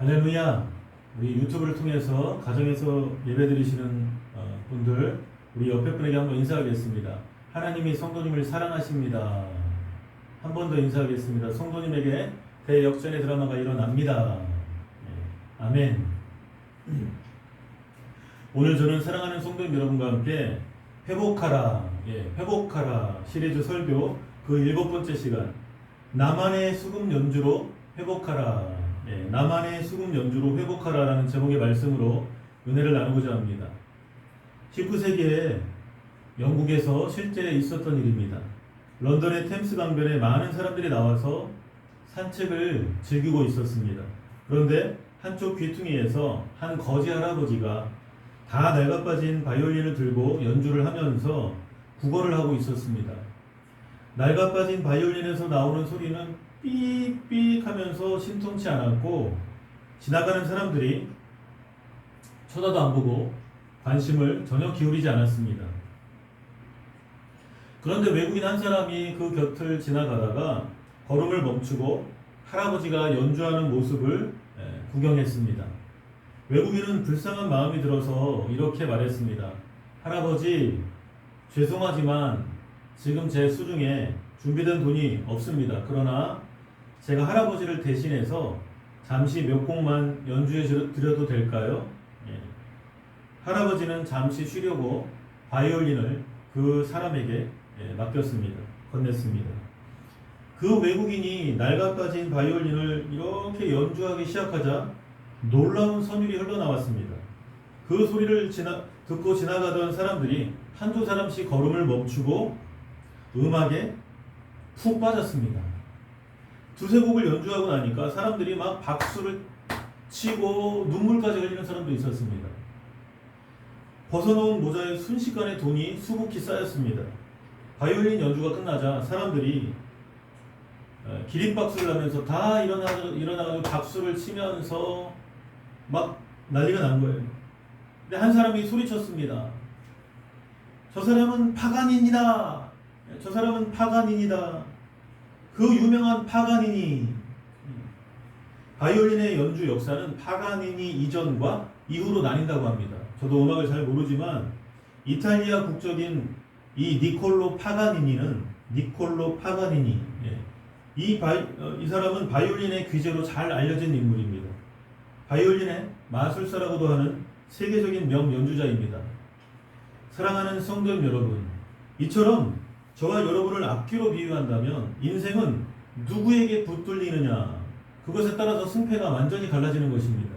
할렐루야. 우리 유튜브를 통해서 가정에서 예배드리시는 분들, 우리 옆에 분에게 한번 인사하겠습니다. 하나님이 성도님을 사랑하십니다. 한 번 더 인사하겠습니다. 성도님에게 대역전의 드라마가 일어납니다. 아멘. 오늘 저는 사랑하는 성도님 여러분과 함께 회복하라, 회복하라 시리즈 설교 그 7번째 시간, 나만의 수금 연주로 회복하라, 나만의 수금 연주로 회복하라라는 제목의 말씀으로 은혜를 나누고자 합니다. 19세기에 영국에서 실제 있었던 일입니다. 런던의 템스 강변에 많은 사람들이 나와서 산책을 즐기고 있었습니다. 그런데 한쪽 귀퉁이에서 한 거지 할아버지가 다 낡아빠진 바이올린을 들고 연주를 하면서 구걸을 하고 있었습니다. 낡아빠진 바이올린에서 나오는 소리는 삑삑 하면서 신통치 않았고, 지나가는 사람들이 쳐다도 안 보고 관심을 전혀 기울이지 않았습니다. 그런데 외국인 한 사람이 그 곁을 지나가다가 걸음을 멈추고 할아버지가 연주하는 모습을 구경했습니다. 외국인은 불쌍한 마음이 들어서 이렇게 말했습니다. 할아버지, 죄송하지만 지금 제 수중에 준비된 돈이 없습니다. 그러나 제가 할아버지를 대신해서 잠시 몇 곡만 연주해 드려도 될까요? 할아버지는 잠시 쉬려고 바이올린을 그 사람에게 맡겼습니다. 건넸습니다. 그 외국인이 낡아빠진 바이올린을 이렇게 연주하기 시작하자 놀라운 선율이 흘러나왔습니다. 그 소리를 듣고 지나가던 사람들이 한두 사람씩 걸음을 멈추고 음악에 푹 빠졌습니다. 두세 곡을 연주하고 나니까 사람들이 막 박수를 치고 눈물까지 흘리는 사람도 있었습니다. 벗어놓은 모자에 순식간에 돈이 수북히 쌓였습니다. 바이올린 연주가 끝나자 사람들이 기립박수를 하면서 다 일어나가지고 박수를 치면서 막 난리가 난 거예요. 근데 한 사람이 소리쳤습니다. 저 사람은 파가닌이다. 저 사람은 파가닌이다. 그 유명한 파가니니. 바이올린의 연주 역사는 파가니니 이전과 이후로 나뉜다고 합니다. 저도 음악을 잘 모르지만 이탈리아 국적인 이 니콜로 파가니니, 이 사람은 바이올린의 귀재로 잘 알려진 인물입니다. 바이올린의 마술사라고도 하는 세계적인 명연주자입니다. 사랑하는 성도 여러분, 이처럼 저와 여러분을 악기로 비유한다면 인생은 누구에게 붙들리느냐, 그것에 따라서 승패가 완전히 갈라지는 것입니다.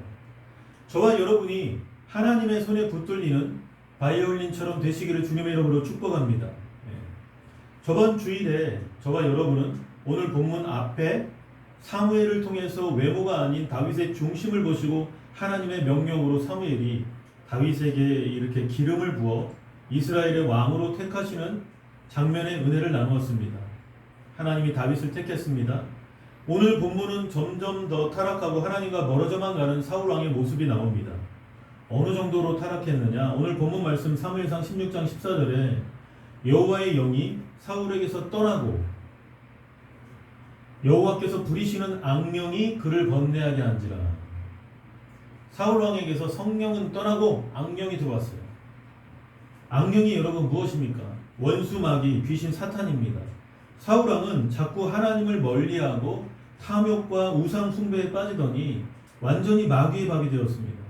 저와 여러분이 하나님의 손에 붙들리는 바이올린처럼 되시기를 주님의 이름으로 축복합니다. 저번 주일에 저와 여러분은 오늘 본문 앞에 사무엘을 통해서 외모가 아닌 다윗의 중심을 보시고 하나님의 명령으로 사무엘이 다윗에게 이렇게 기름을 부어 이스라엘의 왕으로 택하시는 장면의 은혜를 나누었습니다. 하나님이 다윗을 택했습니다. 오늘 본문은 점점 더 타락하고 하나님과 멀어져만 가는 사울왕의 모습이 나옵니다. 어느 정도로 타락했느냐? 오늘 본문 말씀 사무엘상 16장 14절에 여호와의 영이 사울에게서 떠나고 여호와께서 부리시는 악령이 그를 번뇌하게 한지라. 사울왕에게서 성령은 떠나고 악령이 들어왔어요. 악령이 여러분 무엇입니까? 원수 마귀, 귀신 사탄입니다. 사울왕은 자꾸 하나님을 멀리하고 탐욕과 우상 숭배에 빠지더니 완전히 마귀의 밥이 되었습니다.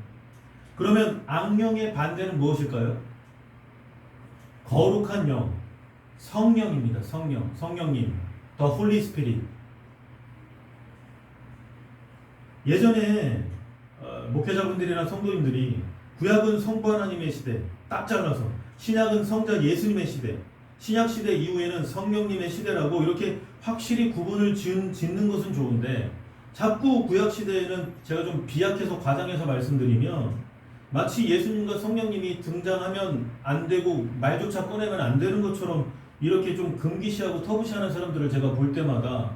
그러면 악령의 반대는 무엇일까요? 거룩한 영, 성령입니다. 성령님, The Holy Spirit. 예전에 목회자분들이나 성도님들이 구약은 성부 하나님의 시대, 딱 잘라서 신약은 성자 예수님의 시대, 신약 시대 이후에는 성령님의 시대라고 이렇게 확실히 구분을 짓는 것은 좋은데, 자꾸 구약 시대에는 제가 좀 비약해서 과장해서 말씀드리면 마치 예수님과 성령님이 등장하면 안 되고 말조차 꺼내면 안 되는 것처럼 이렇게 좀 금기시하고 터부시하는 사람들을 제가 볼 때마다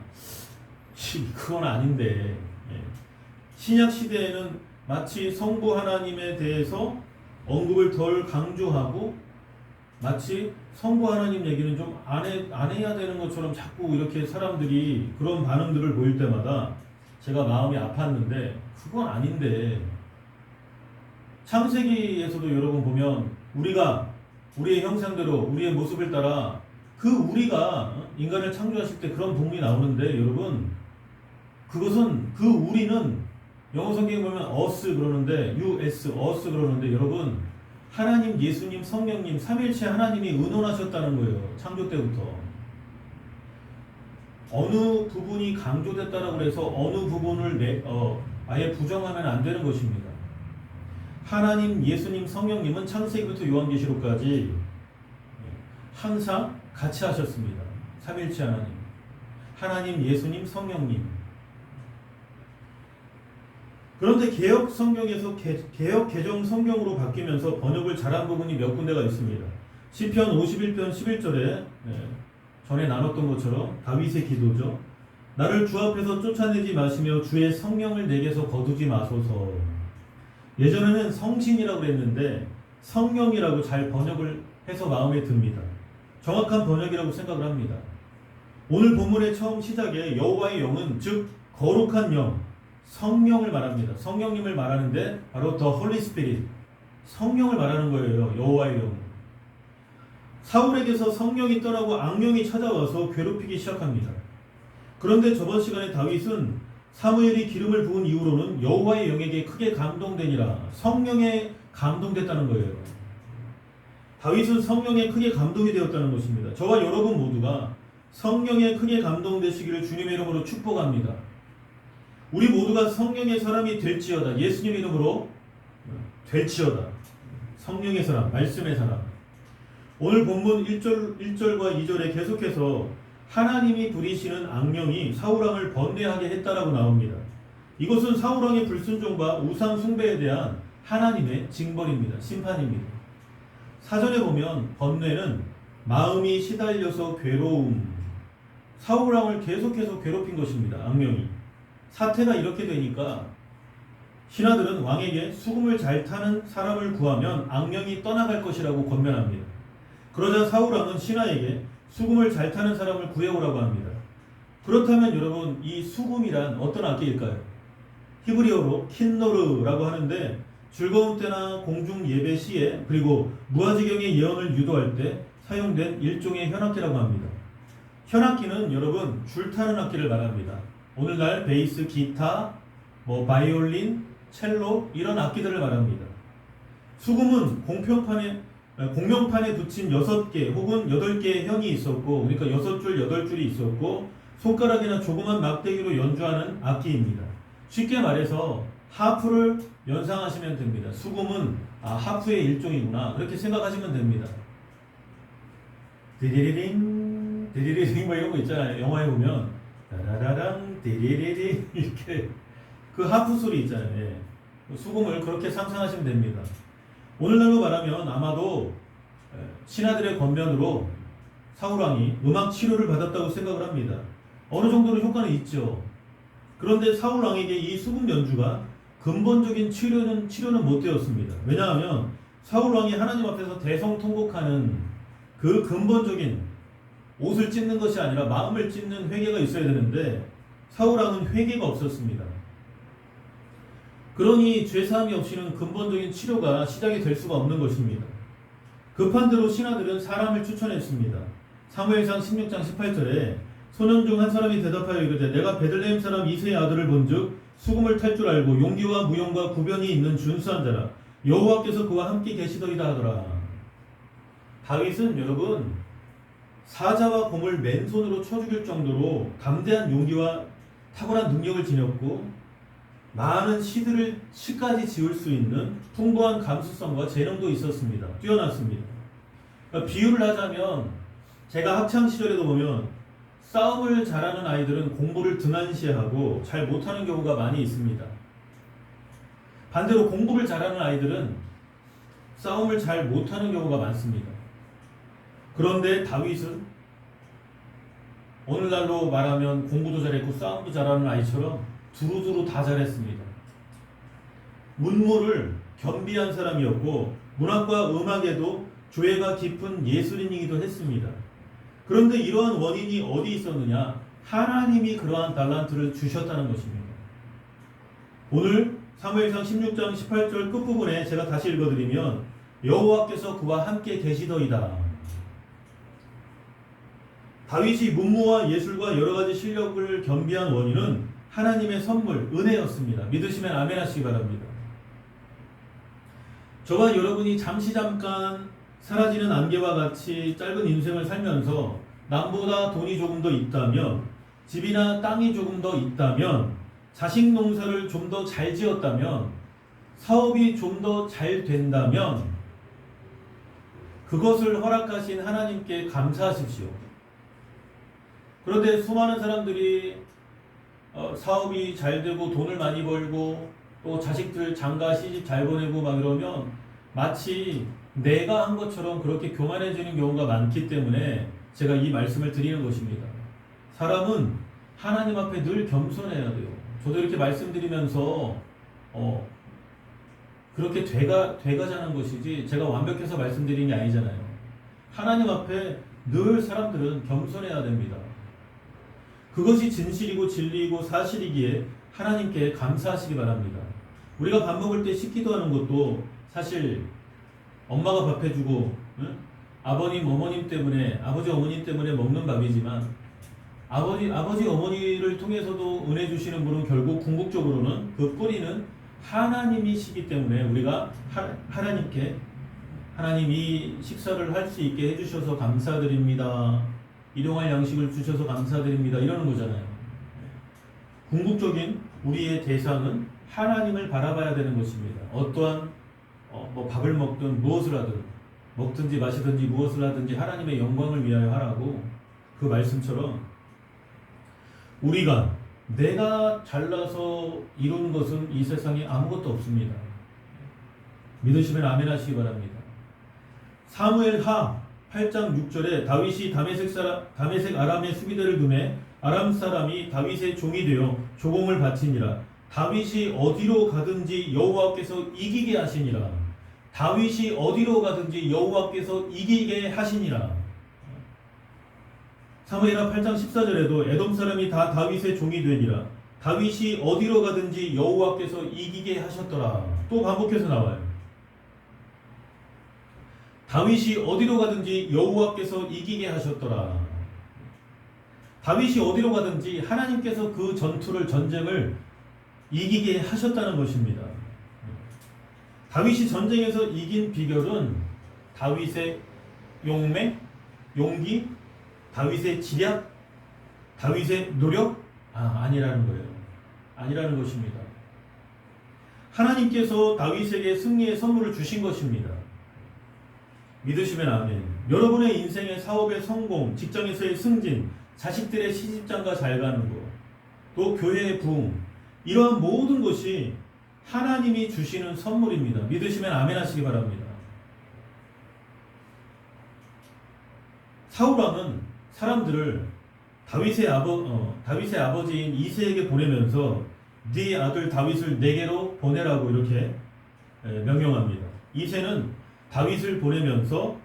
그건 아닌데, 신약 시대에는 마치 성부 하나님에 대해서 언급을 덜 강조하고 마치 성부 하나님 얘기는 좀 안 해야 되는 것처럼 자꾸 이렇게 사람들이 그런 반응들을 보일 때마다 제가 마음이 아팠는데 그건 아닌데 창세기에서도 여러분 보면 우리가 우리의 형상대로 우리의 모습을 따라 그 우리가 인간을 창조하실 때 그런 부분이 나오는데 여러분 그것은 그 우리는 영어 성경에 보면 us 그러는데 us 그러는데 여러분 하나님, 예수님, 성령님, 삼일체 하나님이 의논하셨다는 거예요. 창조 때부터. 어느 부분이 강조됐다라고 해서 어느 부분을 아예 부정하면 안 되는 것입니다. 하나님, 예수님, 성령님은 창세기부터 요한계시록까지 항상 같이 하셨습니다. 삼일체 하나님. 하나님, 예수님, 성령님. 그런데 개혁 성경에서 개혁 개정 성경으로 바뀌면서 번역을 잘한 부분이 몇 군데가 있습니다. 시편 51편 11절에 전에 나눴던 것처럼 다윗의 기도죠. 나를 주 앞에서 쫓아내지 마시며 주의 성령을 내게서 거두지 마소서. 예전에는 성신이라고 그랬는데 성령이라고 잘 번역을 해서 마음에 듭니다. 정확한 번역이라고 생각을 합니다. 오늘 본문의 처음 시작에 여호와의 영은 즉 거룩한 영 성령을 말합니다. 성령님을 말하는데 바로 The Holy Spirit 성령을 말하는 거예요. 여호와의 영. 사울에게서 성령이 떠나고 악령이 찾아와서 괴롭히기 시작합니다. 그런데 저번 시간에 다윗은 사무엘이 기름을 부은 이후로는 여호와의 영에게 크게 감동되니라 성령에 감동됐다는 거예요. 다윗은 성령에 크게 감동이 되었다는 것입니다. 저와 여러분 모두가 성령에 크게 감동되시기를 주님의 이름으로 축복합니다. 우리 모두가 성령의 사람이 될지어다. 예수님 이름으로 될지어다. 성령의 사람, 말씀의 사람. 오늘 본문 1절과 2절에 계속해서 하나님이 부리시는 악령이 사울왕을 번뇌하게 했다라고 나옵니다. 이것은 사울왕의 불순종과 우상 숭배에 대한 하나님의 징벌입니다. 심판입니다. 사전에 보면 번뇌는 마음이 시달려서 괴로움. 사울왕을 계속해서 괴롭힌 것입니다. 악령이. 사태가 이렇게 되니까 신하들은 왕에게 수금을 잘 타는 사람을 구하면 악령이 떠나갈 것이라고 권면합니다. 그러자 사울왕은 신하에게 수금을 잘 타는 사람을 구해오라고 합니다. 그렇다면 여러분 이 수금이란 어떤 악기일까요? 히브리어로 킨노르라고 하는데 즐거운 때나 공중 예배 시에 그리고 무아지경의 예언을 유도할 때 사용된 일종의 현악기라고 합니다. 현악기는 여러분 줄타는 악기를 말합니다. 오늘날 베이스, 기타, 바이올린, 첼로 이런 악기들을 말합니다. 수금은 공명판에 붙인 6개 혹은 8개의 현이 있었고 그러니까 6줄, 8줄이 있었고 손가락이나 조그만 막대기로 연주하는 악기입니다. 쉽게 말해서 하프를 연상하시면 됩니다. 수금은 하프의 일종이구나 그렇게 생각하시면 됩니다. 디리리링 디리리링 이런 거 있잖아요. 영화에 보면 따라라랑 디리리링 이렇게 그 하프 소리 있잖아요. 예. 수금을 그렇게 상상하시면 됩니다. 오늘날로 말하면 아마도 신하들의 권면으로 사울왕이 음악 치료를 받았다고 생각을 합니다. 어느 정도로 효과는 있죠. 그런데 사울왕에게 이 수금 연주가 근본적인 치료는 못 되었습니다. 왜냐하면 사울왕이 하나님 앞에서 대성통곡하는 그 근본적인 옷을 찢는 것이 아니라 마음을 찢는 회개가 있어야 되는데 사울왕은 회개가 없었습니다. 그러니 죄사함이 없이는 근본적인 치료가 시작이 될 수가 없는 것입니다. 급한 대로 신하들은 사람을 추천했습니다. 사무엘상 16장 18절에 소년 중 한 사람이 대답하여 이르되 내가 베들레헴 사람 이새의 아들을 본즉 수금을 탈 줄 알고 용기와 무용과 구변이 있는 준수한 자라 여호와께서 그와 함께 계시더이다 하더라. 다윗은 여러분 사자와 곰을 맨손으로 쳐 죽일 정도로 담대한 용기와 탁월한 능력을 지녔고 많은 시까지 지을 수 있는 풍부한 감수성과 재능도 있었습니다. 뛰어났습니다. 그러니까 비유를 하자면 제가 학창시절에도 보면 싸움을 잘하는 아이들은 공부를 등한시하고 잘 못하는 경우가 많이 있습니다. 반대로 공부를 잘하는 아이들은 싸움을 잘 못하는 경우가 많습니다. 그런데 다윗은 오늘날로 말하면 공부도 잘했고 싸움도 잘하는 아이처럼 두루두루 다 잘했습니다. 문무를 겸비한 사람이었고 문학과 음악에도 조예가 깊은 예술인이기도 했습니다. 그런데 이러한 원인이 어디 있었느냐? 하나님이 그러한 달란트를 주셨다는 것입니다. 오늘 사무엘상 16장 18절 끝부분에 제가 다시 읽어드리면 여호와께서 그와 함께 계시더이다. 다윗이 문무와 예술과 여러가지 실력을 겸비한 원인은 하나님의 선물, 은혜였습니다. 믿으시면 아멘 하시기 바랍니다. 저와 여러분이 잠깐 사라지는 안개와 같이 짧은 인생을 살면서 남보다 돈이 조금 더 있다면, 집이나 땅이 조금 더 있다면, 자식 농사를 좀 더 잘 지었다면, 사업이 좀 더 잘 된다면 그것을 허락하신 하나님께 감사하십시오. 그런데 수많은 사람들이 사업이 잘 되고 돈을 많이 벌고 또 자식들 장가 시집 잘 보내고 막 이러면 마치 내가 한 것처럼 그렇게 교만해지는 경우가 많기 때문에 제가 이 말씀을 드리는 것입니다. 사람은 하나님 앞에 늘 겸손해야 돼요. 저도 이렇게 말씀드리면서 그렇게 돼가자는 것이지 제가 완벽해서 말씀드리는 게 아니잖아요. 하나님 앞에 늘 사람들은 겸손해야 됩니다. 그것이 진실이고 진리이고 사실이기에 하나님께 감사하시기 바랍니다. 우리가 밥 먹을 때 식기도 하는 것도 사실 엄마가 밥 해주고 아버님 어머님 때문에 아버지 어머님 때문에 먹는 밥이지만 아버지 어머니를 통해서도 은혜 주시는 분은 결국 궁극적으로는 그 뿌리는 하나님이시기 때문에 우리가 하나님 이 식사를 할 수 있게 해주셔서 감사드립니다. 일용할 양식을 주셔서 감사드립니다. 이러는 거잖아요. 궁극적인 우리의 대상은 하나님을 바라봐야 되는 것입니다. 어떠한 밥을 먹든 무엇을 하든 먹든지 마시든지 무엇을 하든지 하나님의 영광을 위하여 하라고 그 말씀처럼 우리가 내가 잘나서 이룬 것은 이 세상에 아무것도 없습니다. 믿으시면 아멘 하시기 바랍니다. 사무엘하 8장 6절에 다윗이 다메섹 아람의 수비대를 두매 아람 사람이 다윗의 종이 되어 조공을 바치니라. 다윗이 어디로 가든지 여호와께서 이기게 하시니라. 다윗이 어디로 가든지 여호와께서 이기게 하시니라. 사무엘하 8장 14절에도 에돔 사람이 다 다윗의 종이 되니라. 다윗이 어디로 가든지 여호와께서 이기게 하셨더라. 또 반복해서 나와요. 다윗이 어디로 가든지 여호와께서 이기게 하셨더라. 다윗이 어디로 가든지 하나님께서 그 전쟁을 이기게 하셨다는 것입니다. 다윗이 전쟁에서 이긴 비결은 다윗의 용기, 다윗의 지략, 다윗의 노력? 아니라는 거예요. 아니라는 것입니다. 하나님께서 다윗에게 승리의 선물을 주신 것입니다. 믿으시면 아멘. 여러분의 인생의 사업의 성공, 직장에서의 승진, 자식들의 시집장가 잘 가는 것, 또 교회의 부흥, 이러한 모든 것이 하나님이 주시는 선물입니다. 믿으시면 아멘 하시기 바랍니다. 사울왕은 사람들을 다윗의 아버지인 이새에게 보내면서 네 아들 다윗을 내게로 보내라고 이렇게 명령합니다. 이새는 다윗을 보내면서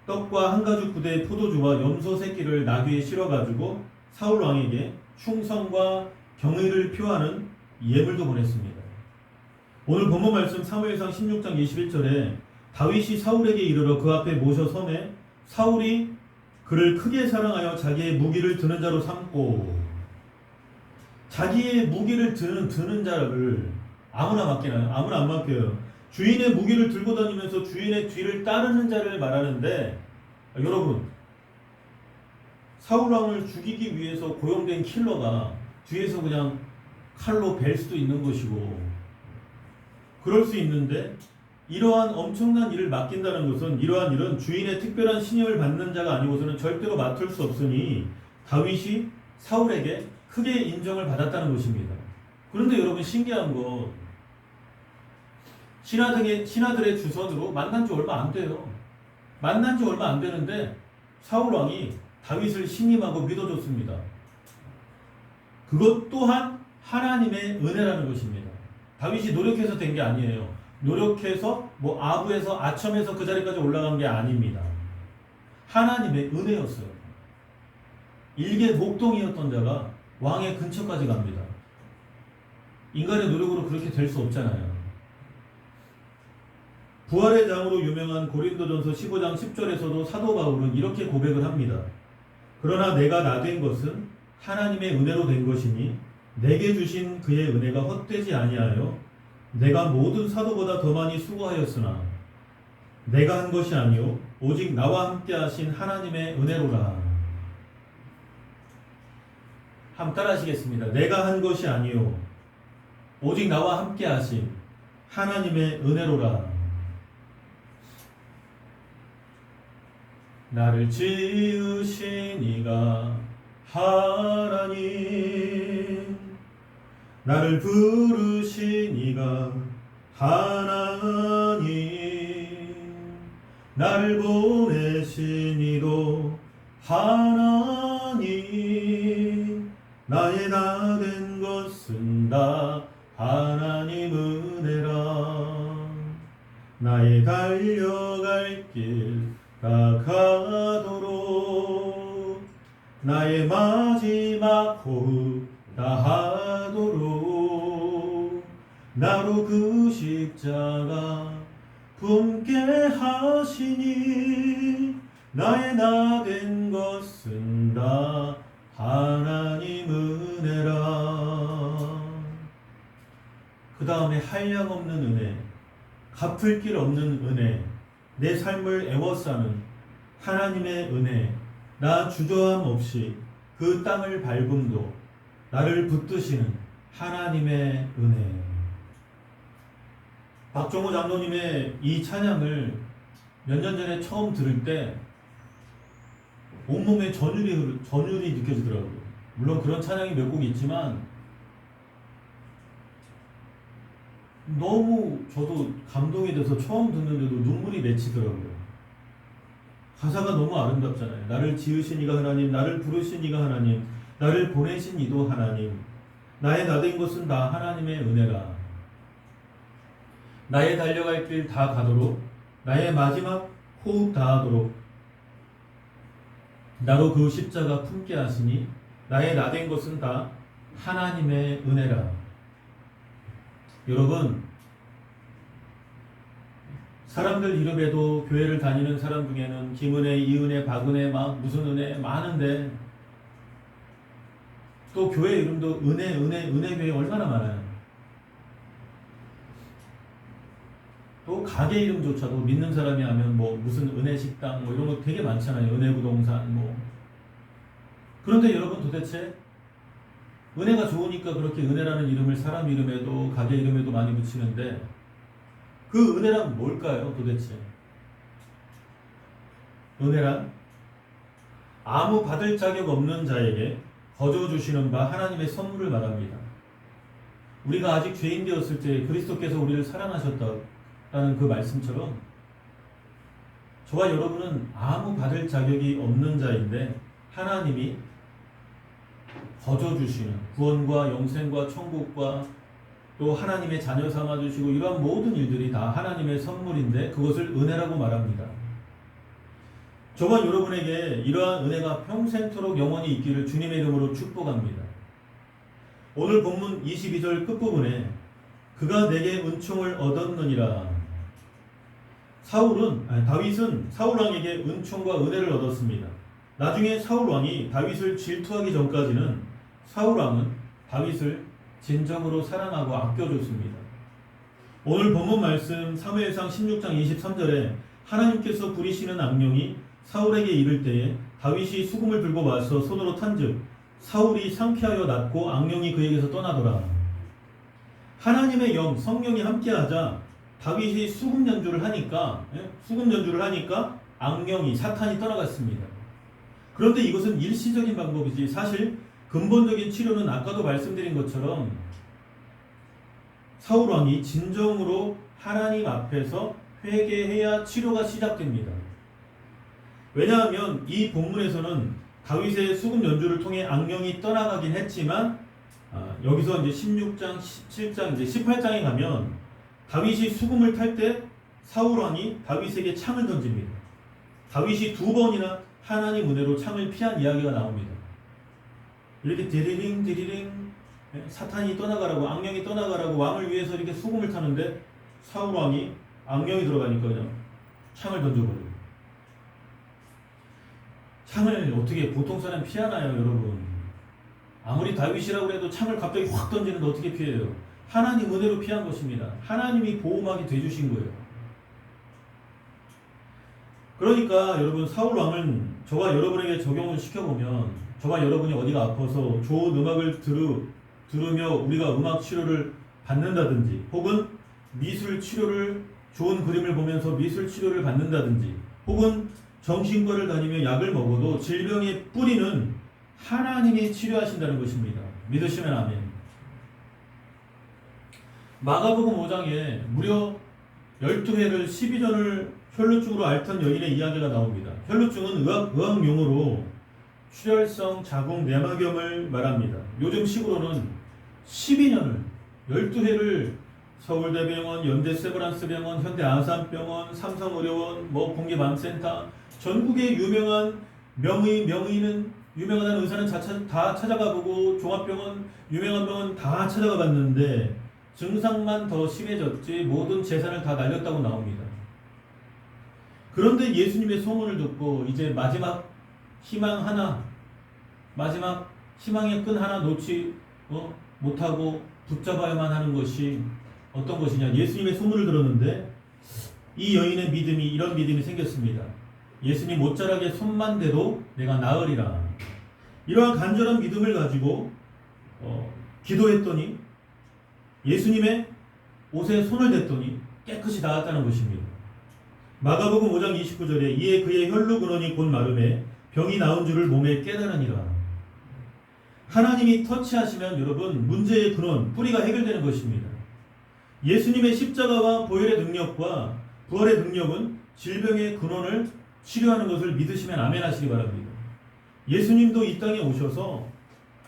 떡과 한 가죽 부대의 포도주와 염소 새끼를 나귀에 실어가지고 사울 왕에게 충성과 경의를 표하는 예물도 보냈습니다. 오늘 본문 말씀 사무엘상 16장 21절에 다윗이 사울에게 이르러 그 앞에 모셔 섬에 사울이 그를 크게 사랑하여 자기의 무기를 드는 자로 삼고, 자기의 무기를 드는 자를 아무나 맡기나요? 아무나 안 맡겨요. 주인의 무기를 들고 다니면서 주인의 뒤를 따르는 자를 말하는데, 여러분, 사울왕을 죽이기 위해서 고용된 킬러가 뒤에서 그냥 칼로 벨 수도 있는 것이고 그럴 수 있는데, 이러한 엄청난 일을 맡긴다는 것은 이러한 일은 주인의 특별한 신임을 받는 자가 아니고서는 절대로 맡을 수 없으니 다윗이 사울에게 크게 인정을 받았다는 것입니다. 그런데 여러분, 신기한 건 신하들의 주선으로 만난 지 얼마 안 돼요. 만난 지 얼마 안 되는데 사울왕이 다윗을 신임하고 믿어줬습니다. 그것 또한 하나님의 은혜라는 것입니다. 다윗이 노력해서 된 게 아니에요. 노력해서 아부에서 아첨에서 그 자리까지 올라간 게 아닙니다. 하나님의 은혜였어요. 일개 목동이었던 자가 왕의 근처까지 갑니다. 인간의 노력으로 그렇게 될 수 없잖아요. 부활의 장으로 유명한 고린도전서 15장 10절에서도 사도 바울은 이렇게 고백을 합니다. 그러나 내가 나 된 것은 하나님의 은혜로 된 것이니 내게 주신 그의 은혜가 헛되지 아니하여 내가 모든 사도보다 더 많이 수고하였으나 내가 한 것이 아니요 오직 나와 함께 하신 하나님의 은혜로라. 한번 따라 하시겠습니다. 내가 한 것이 아니요 오직 나와 함께 하신 하나님의 은혜로라. 나를 지으신 이가 하나님, 나를 부르신 이가 하나님, 나를 보내신 이도 하나님, 나의 나 된 것은 다 하나님 은혜라. 나의 달려갈 길 다가도록 나의 마지막 호흡 다하도록 나로 그 십자가 품게 하시니 나의 나 된 것은 다 하나님 은혜라. 그 다음에 한량없는 은혜, 갚을 길 없는 은혜, 내 삶을 애워싸는 하나님의 은혜, 나 주저함 없이 그 땅을 밟음도 나를 붙드시는 하나님의 은혜. 박종호 장로님의 이 찬양을 몇 년 전에 처음 들을 때 온몸에 전율이 느껴지더라고요. 물론 그런 찬양이 몇 곡 있지만 너무 저도 감동이 돼서 처음 듣는데도 눈물이 맺히더라고요. 가사가 너무 아름답잖아요. 나를 지으신 이가 하나님, 나를 부르신 이가 하나님, 나를 보내신 이도 하나님, 나의 나 된 것은 다 하나님의 은혜라. 나의 달려갈 길 다 가도록, 나의 마지막 호흡 다하도록 나로 그 십자가 품게 하시니 나의 나 된 것은 다 하나님의 은혜라. 여러분, 사람들 이름에도 교회를 다니는 사람 중에는 김은혜, 이은혜, 박은혜 막 무슨 은혜 많은데 또 교회 이름도 은혜 교회 얼마나 많아요. 또 가게 이름조차도 믿는 사람이 하면 뭐 무슨 은혜 식당 뭐 이런 거 되게 많잖아요. 은혜 부동산 뭐. 그런데 여러분 도대체 은혜가 좋으니까 그렇게 은혜라는 이름을 사람 이름에도 가게 이름에도 많이 붙이는데 그 은혜란 뭘까요 도대체? 은혜란 아무 받을 자격 없는 자에게 거저 주시는 바 하나님의 선물을 말합니다. 우리가 아직 죄인 되었을 때 그리스도께서 우리를 사랑하셨다는 그 말씀처럼 저와 여러분은 아무 받을 자격이 없는 자인데 하나님이 거저 주시는 구원과 영생과 천국과 또 하나님의 자녀 삼아주시고 이러한 모든 일들이 다 하나님의 선물인데 그것을 은혜라고 말합니다. 저와 여러분에게 이러한 은혜가 평생토록 영원히 있기를 주님의 이름으로 축복합니다. 오늘 본문 22절 끝부분에 그가 내게 은총을 얻었느니라. 다윗은 사울왕에게 은총과 은혜를 얻었습니다. 나중에 사울왕이 다윗을 질투하기 전까지는 사울왕은 다윗을 진정으로 사랑하고 아껴줬습니다. 오늘 본문 말씀 사무엘상 16장 23절에 하나님께서 부리시는 악령이 사울에게 이를 때에 다윗이 수금을 들고 와서 손으로 탄즉 사울이 상쾌하여 낫고 악령이 그에게서 떠나더라. 하나님의 영 성령이 함께하자 다윗이 수금 연주를 하니까 악령이 사탄이 떠나갔습니다. 그런데 이것은 일시적인 방법이지 사실 근본적인 치료는 아까도 말씀드린 것처럼 사울왕이 진정으로 하나님 앞에서 회개해야 치료가 시작됩니다. 왜냐하면 이 본문에서는 다윗의 수금 연주를 통해 악령이 떠나가긴 했지만 여기서 이제 16장, 17장, 이제 18장에 가면 다윗이 수금을 탈 때 사울왕이 다윗에게 창을 던집니다. 다윗이 2번이나 하나님 은혜로 창을 피한 이야기가 나옵니다. 이렇게 디리링 사탄이 떠나가라고, 악령이 떠나가라고 왕을 위해서 이렇게 수금을 타는데 사울 왕이 악령이 들어가니까 그냥 창을 던져버려요. 창을 어떻게 보통 사람 피하나요, 여러분? 아무리 다윗이라고 해도 창을 갑자기 확 던지는데 어떻게 피해요? 하나님 은혜로 피한 것입니다. 하나님이 보호막이 돼주신 거예요. 그러니까 여러분, 사울 왕은 저와 여러분에게 적용을 시켜보면, 저와 여러분이 어디가 아파서 좋은 음악을 들으며 우리가 음악 치료를 받는다든지, 혹은 미술 치료를, 좋은 그림을 보면서 미술 치료를 받는다든지, 혹은 정신과를 다니며 약을 먹어도 질병의 뿌리는 하나님이 치료하신다는 것입니다. 믿으시면 아멘. 마가복음 5장에 무려 12회를 12전을 혈루증으로 앓던 여인의 이야기가 나옵니다. 혈루증은 의학 용어로 출혈성 자궁 내막염을 말합니다. 요즘 식으로는 12년을 12회를 서울대병원, 연대세브란스병원, 현대아산병원, 삼성의료원, 공개맘센터, 전국의 유명한 유명한 의사는 다 찾아가 보고, 종합병원, 유명한 병원 다 찾아가 봤는데 증상만 더 심해졌지 모든 재산을 다 날렸다고 나옵니다. 그런데 예수님의 소문을 듣고 이제 마지막 희망의 끈 하나 놓지 못하고 붙잡아야만 하는 것이 어떤 것이냐, 예수님의 소문을 들었는데 이 여인의 이런 믿음이 생겼습니다. 예수님 못자락에 손만 대도 내가 나으리라. 이러한 간절한 믿음을 가지고 기도했더니, 예수님의 옷에 손을 댔더니 깨끗이 나았다는 것입니다. 마가복음 5장 29절에 이에 그의 혈루 근원이 곧 마름에 병이 나은 줄을 몸에 깨달으니라. 하나님이 터치하시면 여러분, 문제의 근원, 뿌리가 해결되는 것입니다. 예수님의 십자가와 보혈의 능력과 부활의 능력은 질병의 근원을 치료하는 것을 믿으시면 아멘 하시기 바랍니다. 예수님도 이 땅에 오셔서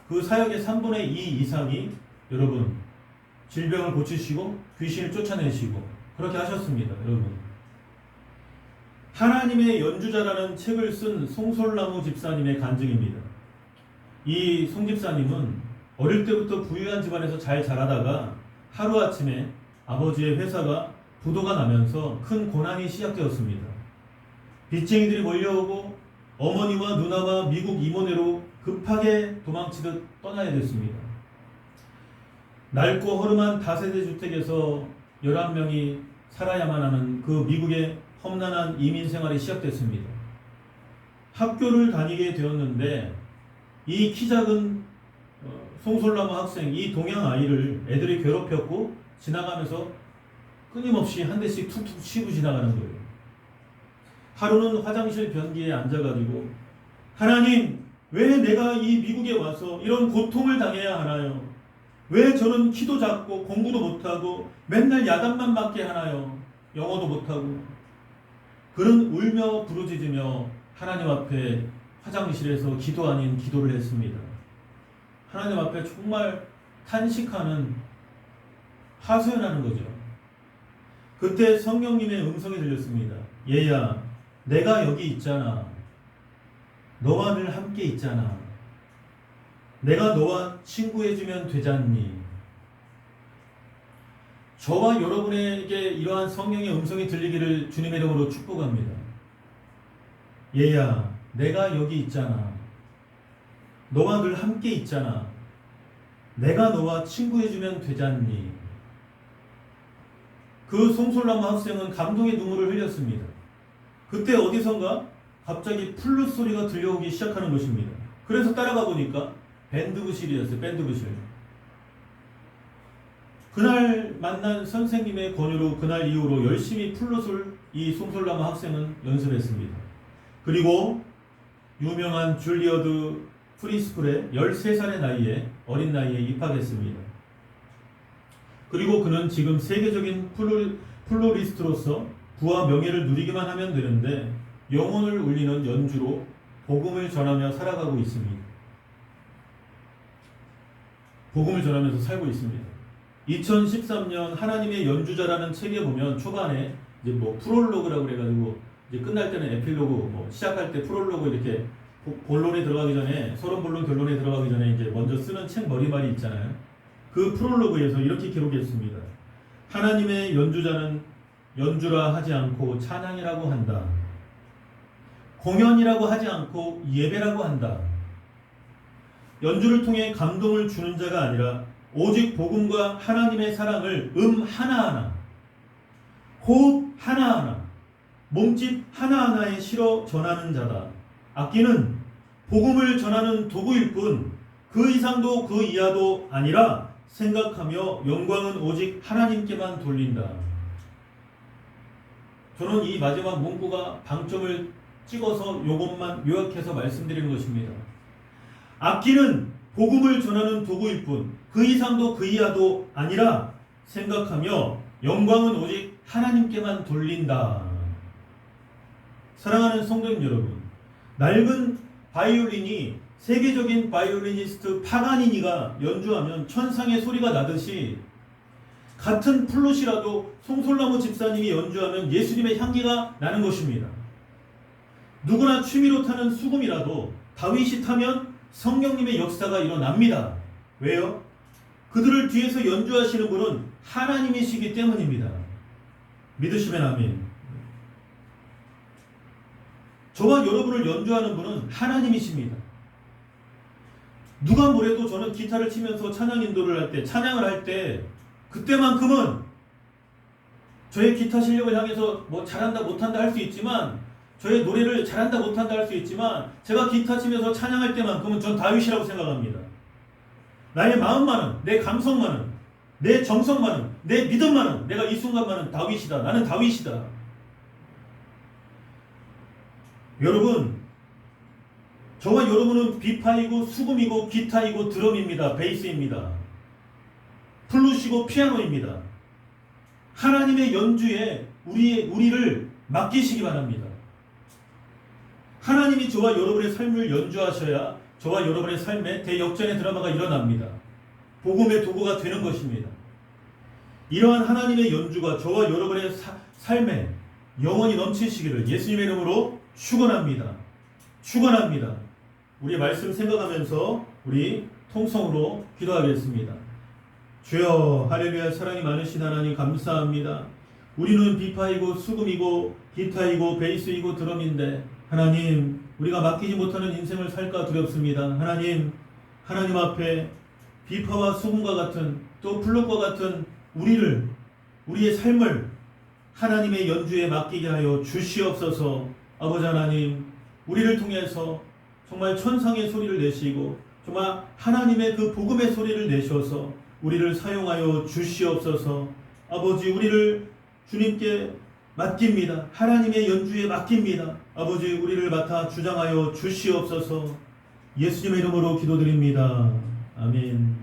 그 사역의 3분의 2 이상이 여러분 질병을 고치시고 귀신을 쫓아내시고 그렇게 하셨습니다. 여러분, 하나님의 연주자라는 책을 쓴 송솔나무 집사님의 간증입니다. 이 송 집사님은 어릴 때부터 부유한 집안에서 잘 자라다가 하루아침에 아버지의 회사가 부도가 나면서 큰 고난이 시작되었습니다. 빚쟁이들이 몰려오고 어머니와 누나와 미국 이모네로 급하게 도망치듯 떠나야 됐습니다. 낡고 허름한 다세대 주택에서 11명이 살아야만 하는 그 미국의 험난한 이민 생활이 시작됐습니다. 학교를 다니게 되었는데 이 키 작은 송솔나무 학생, 이 동양 아이를 애들이 괴롭혔고 지나가면서 끊임없이 한 대씩 툭툭 치고 지나가는 거예요. 하루는 화장실 변기에 앉아가지고, 하나님, 왜 내가 이 미국에 와서 이런 고통을 당해야 하나요? 왜 저는 키도 작고 공부도 못하고 맨날 야단만 맞게 하나요? 영어도 못하고. 그는 울며 부르짖으며 하나님 앞에 화장실에서 기도 아닌 기도를 했습니다. 하나님 앞에 정말 탄식하는, 하소연하는 거죠. 그때 성령님의 음성이 들렸습니다. 얘야, 내가 여기 있잖아. 너와 늘 함께 있잖아. 내가 너와 친구해주면 되잖니. 저와 여러분에게 이러한 성령의 음성이 들리기를 주님의 이름으로 축복합니다. 얘야, 내가 여기 있잖아. 너와 늘 함께 있잖아. 내가 너와 친구해주면 되잖니. 그 송솔나무 학생은 감동의 눈물을 흘렸습니다. 그때 어디선가 갑자기 플룻 소리가 들려오기 시작하는 것입니다. 그래서 따라가 보니까 밴드부실이었어요. 밴드부실. 그날 만난 선생님의 권유로 그날 이후로 열심히 플룻을 이 송솔나무 학생은 연습했습니다. 그리고 유명한 줄리어드 프리스쿨에 13살의 나이에, 어린 나이에 입학했습니다. 그리고 그는 지금 세계적인 플로리스트로서 부와 명예를 누리기만 하면 되는데 영혼을 울리는 연주로 복음을 전하며 살아가고 있습니다. 복음을 전하면서 살고 있습니다. 2013년 하나님의 연주자라는 책에 보면 초반에 이제 프롤로그라고 그래가지고 이제 끝날 때는 에필로그, 시작할 때 프롤로그 이렇게 본론에 들어가기 전에, 서론 본론 결론에 들어가기 전에 이제 먼저 쓰는 책 머리말이 있잖아요. 그 프롤로그에서 이렇게 기록했습니다. 하나님의 연주자는 연주라 하지 않고 찬양이라고 한다. 공연이라고 하지 않고 예배라고 한다. 연주를 통해 감동을 주는 자가 아니라 오직 복음과 하나님의 사랑을 하나하나, 호흡 하나하나, 몸짓 하나하나에 실어 전하는 자다. 악기는 복음을 전하는 도구일 뿐 그 이상도 그 이하도 아니라 생각하며 영광은 오직 하나님께만 돌린다. 저는 이 마지막 문구가 방점을 찍어서 이것만 요약해서 말씀드리는 것입니다. 악기는 복음을 전하는 도구일 뿐 그 이상도 그 이하도 아니라 생각하며 영광은 오직 하나님께만 돌린다. 사랑하는 성도님 여러분, 낡은 바이올린이 세계적인 바이올리니스트 파가니니가 연주하면 천상의 소리가 나듯이 같은 플룻이라도 송솔나무 집사님이 연주하면 예수님의 향기가 나는 것입니다. 누구나 취미로 타는 수금이라도 다윗이 타면 성령님의 역사가 일어납니다. 왜요? 그들을 뒤에서 연주하시는 분은 하나님이시기 때문입니다. 믿으시면 아멘. 저와 여러분을 연주하는 분은 하나님이십니다. 누가 뭐래도 저는 기타를 치면서 찬양 인도를 할 때, 찬양을 할 때 그때만큼은 저의 기타 실력을 향해서 뭐 잘한다 못한다 할 수 있지만, 저의 노래를 잘한다 못한다 할 수 있지만, 제가 기타 치면서 찬양할 때만큼은 전 다윗이라고 생각합니다. 나의 마음만은, 내 감성만은, 내 정성만은, 내 믿음만은, 내가 이 순간만은 다윗이다. 나는 다윗이다. 여러분, 저와 여러분은 비파이고 수금이고 기타이고 드럼입니다. 베이스입니다. 플룻이고 피아노입니다. 하나님의 연주에 우리를 맡기시기 바랍니다. 하나님이 저와 여러분의 삶을 연주하셔야 저와 여러분의 삶에 대역전의 드라마가 일어납니다. 복음의 도구가 되는 것입니다. 이러한 하나님의 연주가 저와 여러분의 삶에 영원히 넘치시기를 예수님의 이름으로 축원합니다. 축원합니다. 우리 말씀 생각하면서 우리 통성으로 기도하겠습니다. 주여, 할렐루야. 사랑이 많으신 하나님 감사합니다. 우리는 비파이고 수금이고 기타이고 베이스이고 드럼인데 하나님, 우리가 맡기지 못하는 인생을 살까 두렵습니다. 하나님 앞에 비파와 수금과 같은 또 플룻과 같은 우리의 삶을 하나님의 연주에 맡기게 하여 주시옵소서. 아버지 하나님, 우리를 통해서 정말 천상의 소리를 내시고 정말 하나님의 그 복음의 소리를 내셔서 우리를 사용하여 주시옵소서. 아버지, 우리를 주님께 맡깁니다. 하나님의 연주에 맡깁니다. 아버지, 우리를 맡아 주장하여 주시옵소서. 예수님의 이름으로 기도드립니다. 아멘.